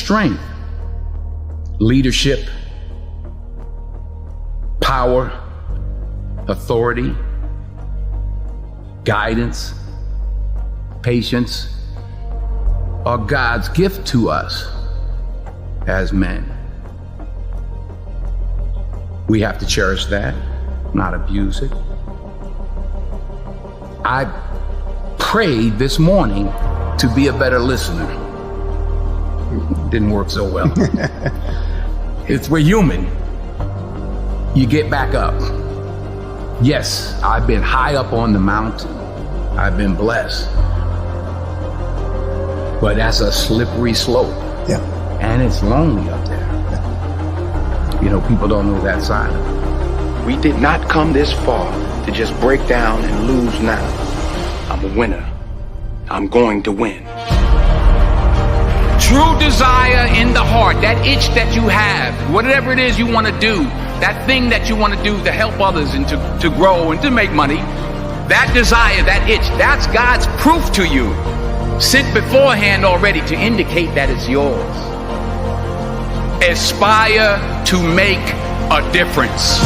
strength, leadership, power, authority, guidance, patience are God's gift to us as men. We have to cherish that, not abuse it. I prayed this morning to be a better listener. Didn't work so well. We're human. You get back up. Yes, I've been high up on the mountain. I've been blessed. But that's a slippery slope. Yeah. And it's lonely up there. Yeah. You know, people don't know that side of it. We did not come this far to just break down and lose now. I'm a winner. I'm going to win. True desire in the heart, that itch that you have, whatever it is you want to do, that thing that you want to do to help others and to grow and to make money, that desire, that itch, that's God's proof to you. Sent beforehand already to indicate that it's yours. Aspire to make a difference.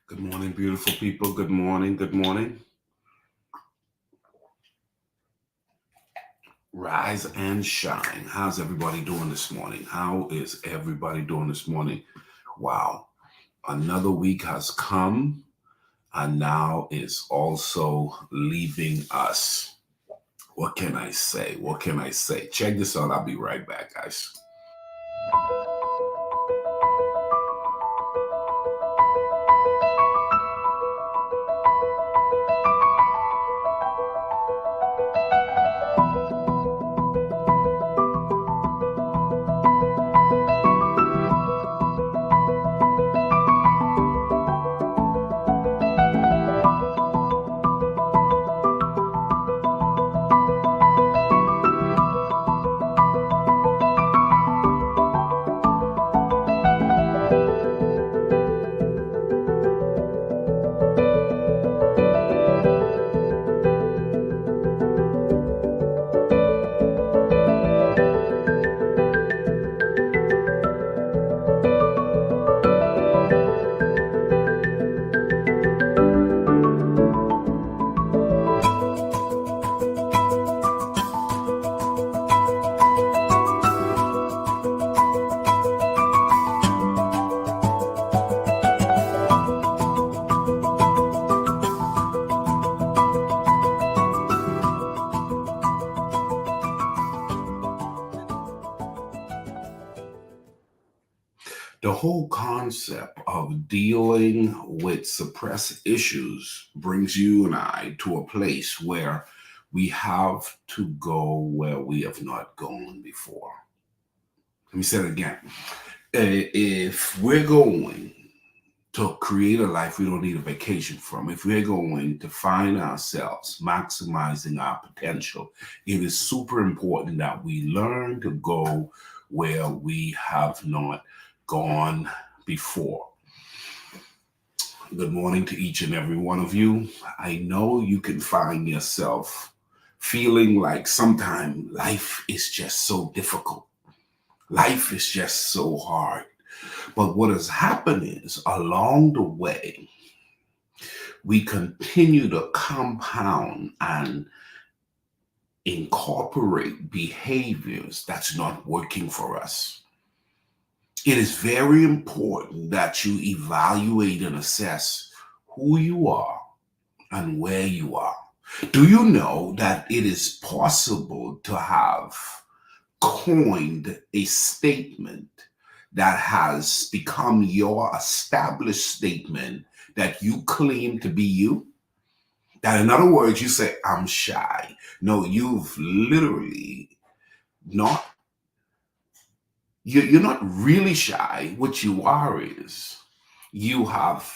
Good morning, beautiful people. Good morning. Good morning. Rise and shine. How's everybody doing this morning? How is everybody doing this morning? Wow. Another week has come and now is also leaving us. What can I say? What can I say? Check this out. I'll be right back, guys. The whole concept of dealing with suppressed issues brings you and I to a place where we have to go where we have not gone before. Let me say it again. If we're going to create a life we don't need a vacation from, if we're going to find ourselves maximizing our potential, it is super important that we learn to go where we have not gone before. Good morning to each and every one of you. I know you can find yourself feeling like sometimes life is just so difficult. Life is just so hard. But what has happened is along the way, we continue to compound and incorporate behaviors that's not working for us. It is very important that you evaluate and assess who you are and where you are. Do you know that it is possible to have coined a statement that has become your established statement that you claim to be you? That, in other words, you say, I'm shy. No, you've literally not, you're not really shy. What you are is you have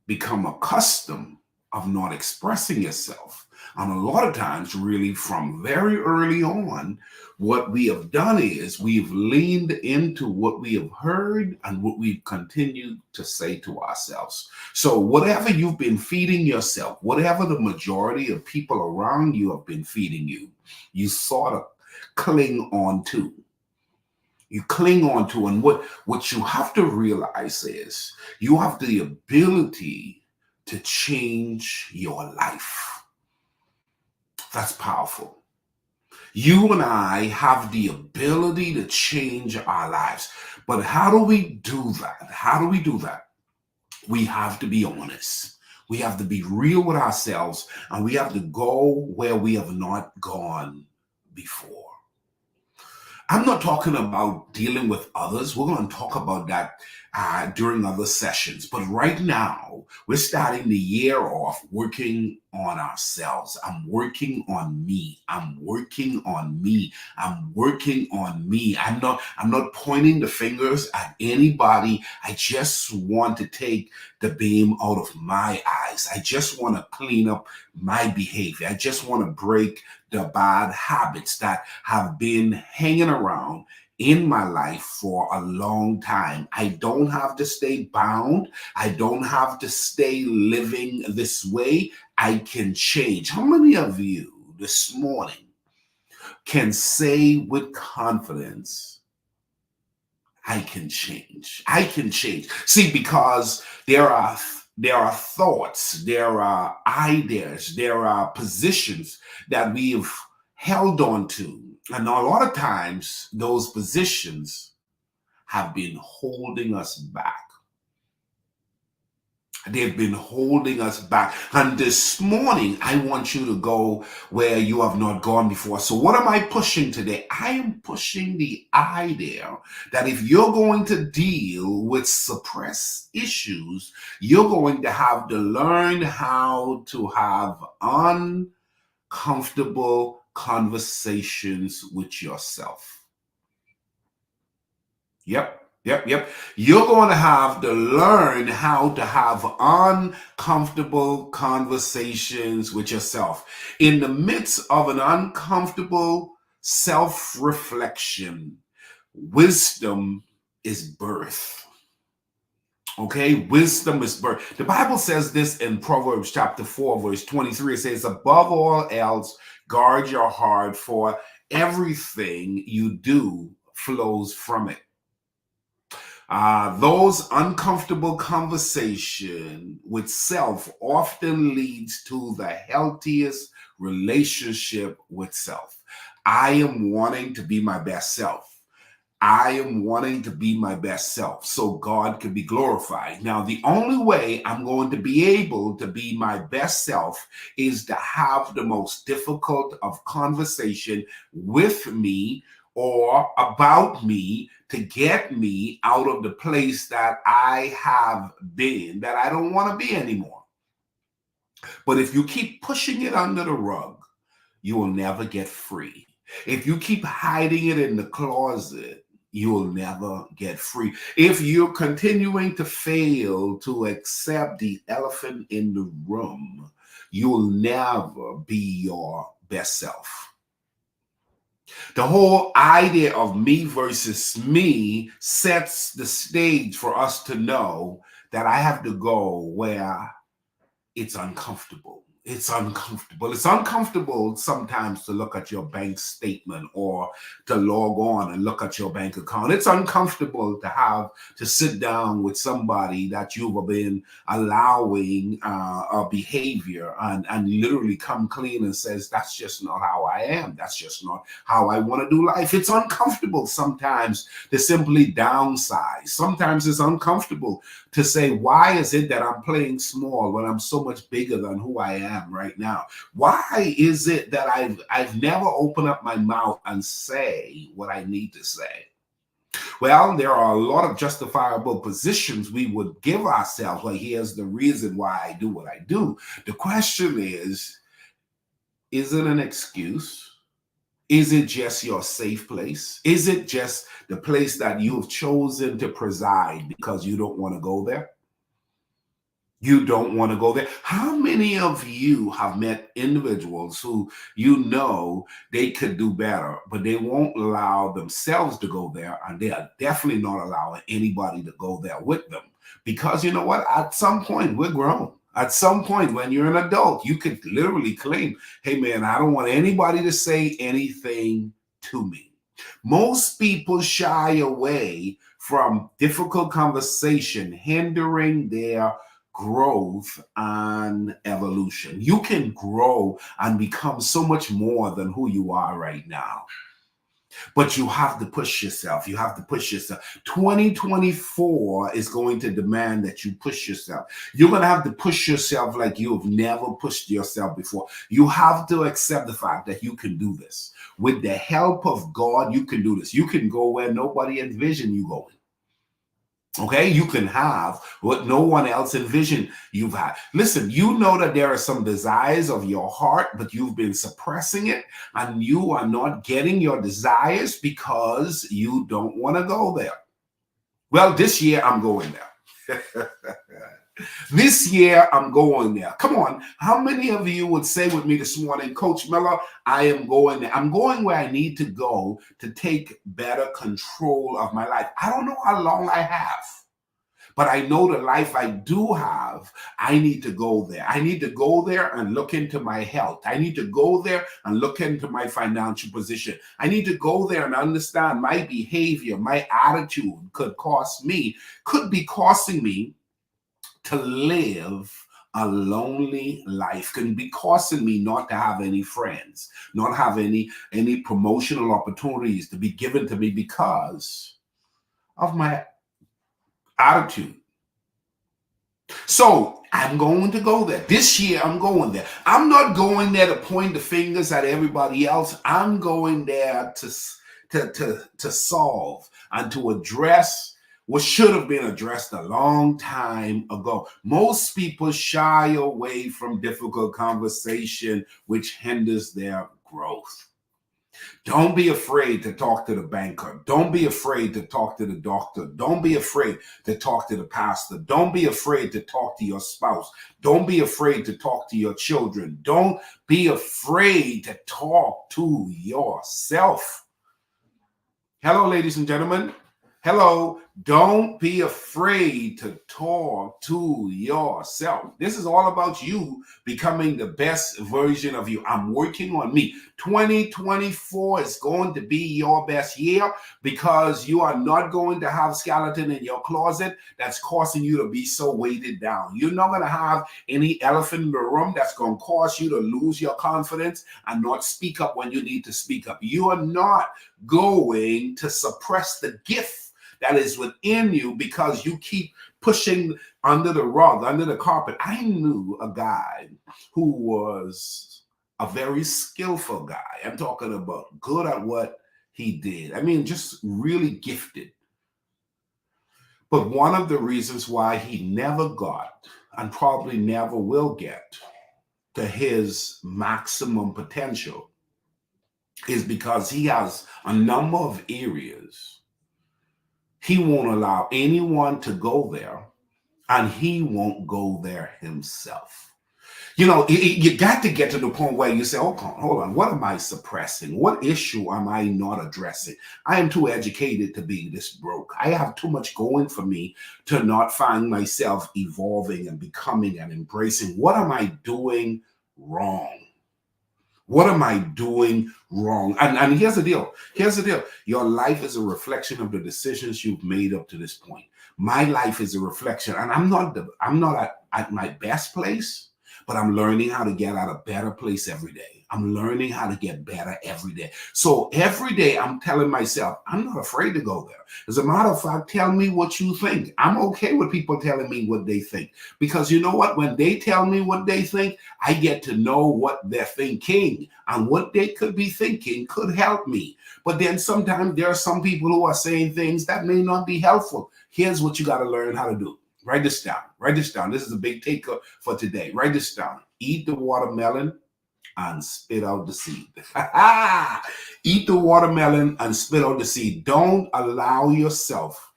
become accustomed of not expressing yourself. And a lot of times, really from very early on, what we have done is we've leaned into what we have heard and what we've continued to say to ourselves. So whatever you've been feeding yourself, whatever the majority of people around you have been feeding you, you sort of cling on to. You cling on to, and what you have to realize is you have the ability to change your life. That's powerful. You and I have the ability to change our lives. But how do we do that? How do we do that? We have to be honest. We have to be real with ourselves, and we have to go where we have not gone before. I'm not talking about dealing with others. We're going to talk about that during other sessions. But right now, we're starting the year off working on ourselves. I'm working on me. I'm working on me. I'm working on me. I'm not pointing the fingers at anybody. I just want to take the beam out of my eyes. I just want to clean up my behavior. I just want to break the bad habits that have been hanging around in my life for a long time. I don't have to stay bound. I don't have to stay living this way. I can change. How many of you this morning can say with confidence, I can change? I can change. See, because there are thoughts, there are ideas, there are positions that we've held on to. And a lot of times those positions have been holding us back. They've been holding us back. And this morning, I want you to go where you have not gone before. So what am I pushing today? I am pushing the idea that if you're going to deal with suppressed issues, you're going to have to learn how to have uncomfortable conversations with yourself. Yep. You're going to have to learn how to have uncomfortable conversations with yourself. In the midst of an uncomfortable self-reflection, wisdom is birth. Okay, wisdom is birth. The Bible says this in Proverbs chapter 4, verse 23. It says, above all else, guard your heart, for everything you do flows from it. Those uncomfortable conversation with self often leads to the healthiest relationship with self. I am wanting to be my best self. I am wanting to be my best self so God can be glorified. Now, the only way I'm going to be able to be my best self is to have the most difficult of conversation with me or about me to get me out of the place that I have been, that I don't want to be anymore. But if you keep pushing it under the rug, you will never get free. If you keep hiding it in the closet, you will never get free. If you're continuing to fail to accept the elephant in the room, you'll never be your best self. The whole idea of me versus me sets the stage for us to know that I have to go where it's uncomfortable. It's uncomfortable. It's uncomfortable sometimes to look at your bank statement or to log on and look at your bank account. It's uncomfortable to have to sit down with somebody that you've been allowing a behavior and literally come clean and says, that's just not how I am. That's just not how I want to do life. It's uncomfortable sometimes to simply downsize. Sometimes it's uncomfortable to say, why is it that I'm playing small when I'm so much bigger than who I am right now? Why is it that I've never opened up my mouth and say what I need to say? Well, there are a lot of justifiable positions we would give ourselves. Well, here's the reason why I do what I do. The question is it an excuse? Is it just your safe place? Is it just the place that you've chosen to preside because you don't want to go there? You don't want to go there. How many of you have met individuals who you know they could do better, but they won't allow themselves to go there, and they are definitely not allowing anybody to go there with them? Because you know what? At some point, we're grown. At some point, when you're an adult, you could literally claim, hey, man, I don't want anybody to say anything to me. Most people shy away from difficult conversation, hindering their growth and evolution. You can grow and become so much more than who you are right now. But you have to push yourself. You have to push yourself. 2024 is going to demand that you push yourself. You're going to have to push yourself like you've never pushed yourself before. You have to accept the fact that you can do this. With the help of God, you can do this. You can go where nobody envisioned you going. Okay, you can have what no one else envisioned you've had. Listen, you know that there are some desires of your heart, but you've been suppressing it, and you are not getting your desires because you don't want to go there. Well, this year I'm going there. This year I'm going there. Come on, how many of you would say with me this morning, Coach Miller, I am going there. I'm going where I need to go to take better control of my life. I don't know how long I have, but I know the life I do have, I need to go there. I need to go there and look into my health. I need to go there and look into my financial position. I need to go there and understand my behavior, my attitude could be costing me to live a lonely life, can be costing me not to have any friends, not have any promotional opportunities to be given to me because of my attitude. So I'm going to go there. This year I'm going there. I'm not going there to point the fingers at everybody else. I'm going there to solve and to address what should have been addressed a long time ago. Most people shy away from difficult conversation, which hinders their growth. Don't be afraid to talk to the banker. Don't be afraid to talk to the doctor. Don't be afraid to talk to the pastor. Don't be afraid to talk to your spouse. Don't be afraid to talk to your children. Don't be afraid to talk to yourself. Hello, ladies and gentlemen. Hello, don't be afraid to talk to yourself. This is all about you becoming the best version of you. I'm working on me. 2024 is going to be your best year because you are not going to have skeleton in your closet that's causing you to be so weighted down. You're not going to have any elephant in the room that's going to cause you to lose your confidence and not speak up when you need to speak up. You are not going to suppress the gift that is within you because you keep pushing under the rug, under the carpet. I knew a guy who was a very skillful guy. I'm talking about good at what he did. I mean, just really gifted. But one of the reasons why he never got and probably never will get to his maximum potential is because he has a number of areas he won't allow anyone to go there, and he won't go there himself. You know, you got to get to the point where you say, oh, hold on, what am I suppressing? What issue am I not addressing? I am too educated to be this broke. I have too much going for me to not find myself evolving and becoming and embracing. What am I doing wrong? What am I doing wrong? And here's the deal. Here's the deal. Your life is a reflection of the decisions you've made up to this point. My life is a reflection, and I'm not at my best place, but I'm learning how to get at a better place every day. I'm learning how to get better every day. So every day I'm telling myself, I'm not afraid to go there. As a matter of fact, tell me what you think. I'm okay with people telling me what they think. Because you know what? When they tell me what they think, I get to know what they're thinking. And what they could be thinking could help me. But then sometimes there are some people who are saying things that may not be helpful. Here's what you got to learn how to do. Write this down. Write this down. This is a big takeaway for today. Write this down. Eat the watermelon and spit out the seed. Eat the watermelon and spit out the seed. Don't allow yourself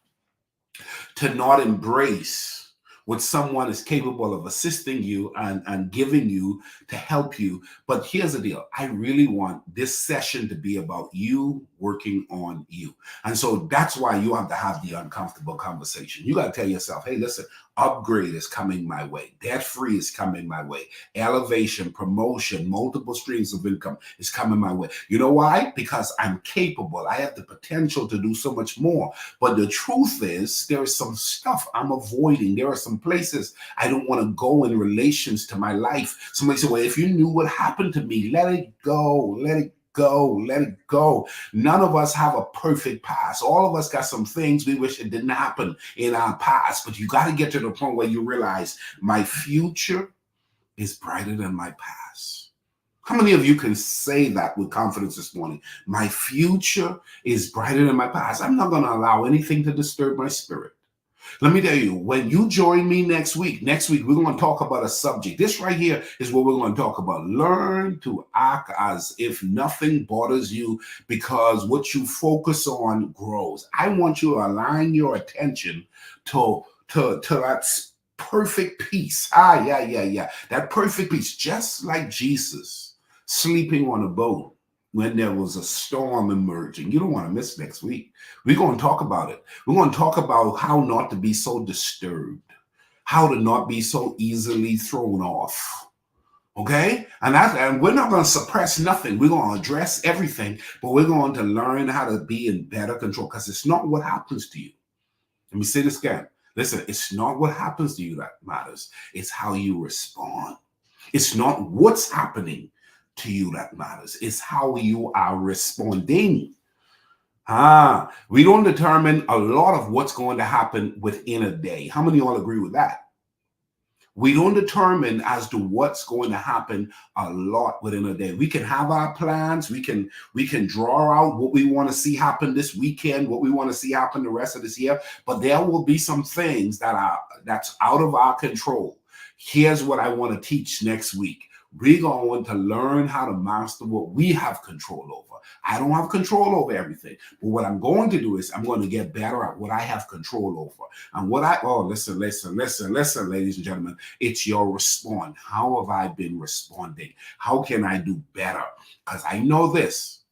to not embrace what someone is capable of assisting you and giving you to help you. But here's the deal. I really want this session to be about you working on you. And so that's why you have to have the uncomfortable conversation. You got to tell yourself, hey, listen, upgrade is coming my way. Debt free is coming my way. Elevation, promotion, multiple streams of income is coming my way. You know why? Because I'm capable. I have the potential to do so much more. But the truth is, there is some stuff I'm avoiding. There are some places I don't want to go in relations to my life. Somebody said, well, if you knew what happened to me, let it go. Let it go. Let it go. None of us have a perfect past. All of us got some things we wish it didn't happen in our past, but you got to get to the point where you realize my future is brighter than my past. How many of you can say that with confidence this morning? My future is brighter than my past. I'm not going to allow anything to disturb my spirit. Let me tell you, when you join me next week, we're going to talk about a subject. This right here is what we're going to talk about. Learn to act as if nothing bothers you, because what you focus on grows. I want you to align your attention to that perfect peace. That perfect peace, just like Jesus sleeping on a boat when there was a storm emerging. You don't want to miss next week. We're going to talk about it. We're going to talk about how not to be so disturbed, how to not be so easily thrown off. Okay? And we're not going to suppress nothing. We're going to address everything, but we're going to learn how to be in better control, because it's not what happens to you. Let me say this again. Listen, it's not what happens to you that matters. It's how you respond. It's not what's happening to you that matters. It's how you are responding. We don't determine a lot of what's going to happen within a day. How many of y'all agree with that? We don't determine as to what's going to happen a lot within a day. We can have our plans. We can draw out what we want to see happen this weekend, what we want to see happen the rest of this year. But there will be some things that's out of our control. Here's what I want to teach next week. We're going to learn how to master what we have control over. I don't have control over everything, but what I'm going to do is I'm going to get better at what I have control over. And listen, ladies and gentlemen, it's your response. How have I been responding? How can I do better? Because I know this,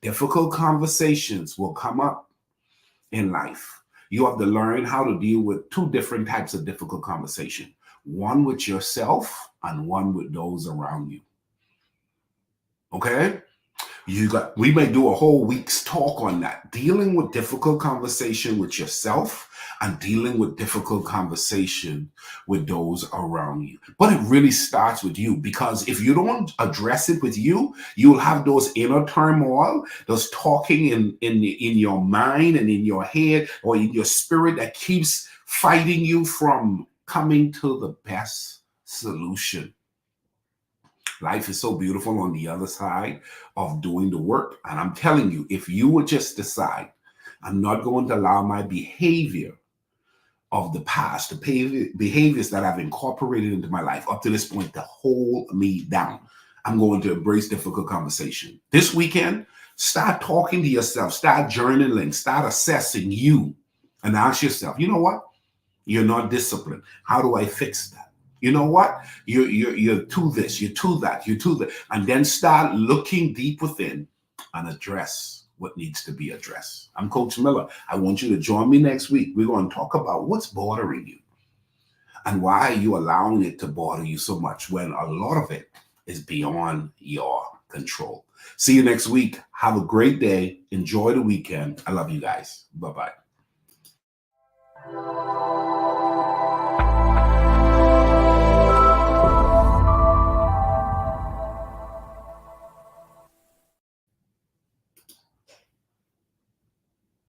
difficult conversations will come up in life. You have to learn how to deal with two different types of difficult conversation. One with yourself and one with those around you. Okay? We may do a whole week's talk on that. Dealing with difficult conversation with yourself and dealing with difficult conversation with those around you. But it really starts with you, because if you don't address it with you, you'll have those inner turmoil, those talking in your mind and in your head or in your spirit that keeps fighting you from coming to the best solution. Life is so beautiful on the other side of doing the work. And I'm telling you, if you would just decide, I'm not going to allow my behavior of the past, the behaviors that I've incorporated into my life up to this point to hold me down. I'm going to embrace difficult conversation. This weekend, start talking to yourself, start journaling, start assessing you, and ask yourself, you know what? You're not disciplined. How do I fix that? You know what? You're to this, you're to that, you're to that. And then start looking deep within and address what needs to be addressed. I'm Coach Miller. I want you to join me next week. We're going to talk about what's bothering you and why are you allowing it to bother you so much when a lot of it is beyond your control. See you next week. Have a great day. Enjoy the weekend. I love you guys. Bye-bye.